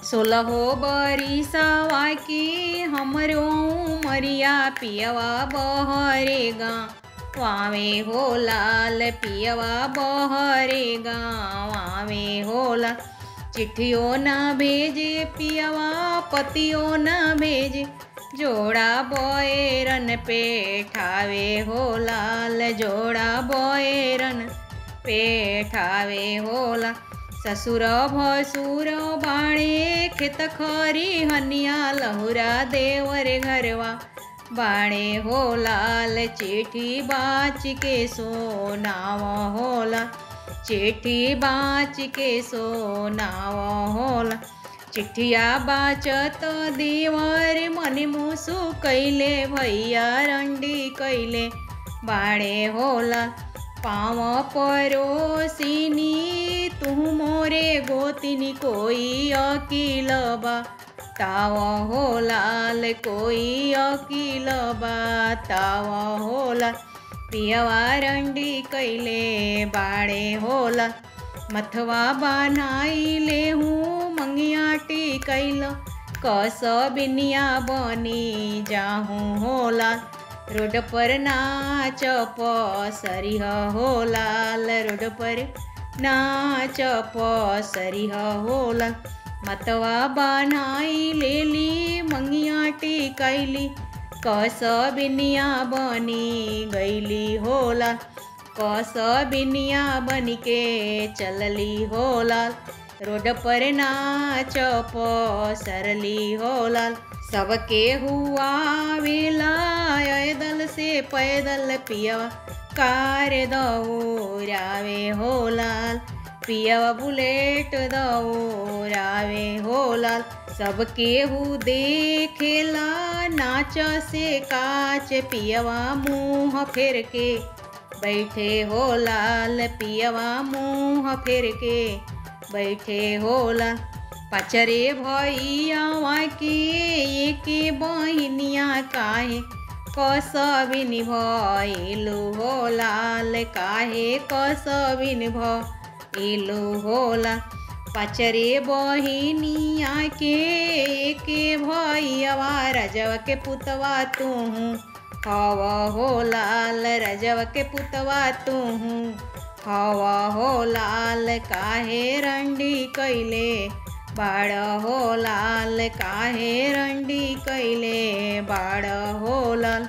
सोलहो बरिसवा की हमरो उमरिया पियवा बहरेगा वावे हो लाल पियवा बहरेगा वावे हो लाल। चिट्ठियों न भेजे पियवा पतियों न भेजे जोड़ा बोएरन पे ठावे हो लाल जोड़ा बोएरन पे ठावे हो लाल। ससुर भसुर बाणे खेत खरी हनिया लहुरा देवर घरवा बाणे हो लाल। चिट्ठी बाच के सोनाव हो लाल चिट्ठी बाच के सोनाव हो लाल। चिट्ठिया बाचत देवर मन मुसु कैले भैया रंडी कैले बाणे हो लाल। पाँव परोसिनी तू मोरे गोतिनी कोई अकील ताव हो लाल कोई अकील ताव हो लाल। पियवा रंडी कैले बाड़े हो लाल। मथवा बनाइले हूँ मंगियाटी कैल कस बिनिया बनी जाहूँ हो लाल। रोड पर नाच पसरिह हो लाल रोड पर नाच पसरिह हो लाल। मतवा बनाई लेली मंगियाटी कैली कस बिनिया बनी गईली हो लाल। कस बिनिया बन के चलली हो लाल रोड पर नाच पसरली हो लाल। सबके हुआ वेला दल से पैदल पियवा कार दौरावे हो लाल पियवा बुलेट दौरावे हो लाल। सबके हु देखेला नाच से काच पियवा मुँह फेर के बैठे हो लाल पियवा मुँह फेर के बैठे हो लाल। पचरे भैया के एके बहिनिया काहे कसबिन भइलु हो लाल काहे कसबिन भइलु हो लाल। पचरे बहिनिया के एके भैया रजवा के पुतवा तू हव हो लाल रजवा के पुतवा तू हव हो लाल। काहे रंडी कैले बाड़ हो लाल काहे रंडी कैले बाड़ हो लाल।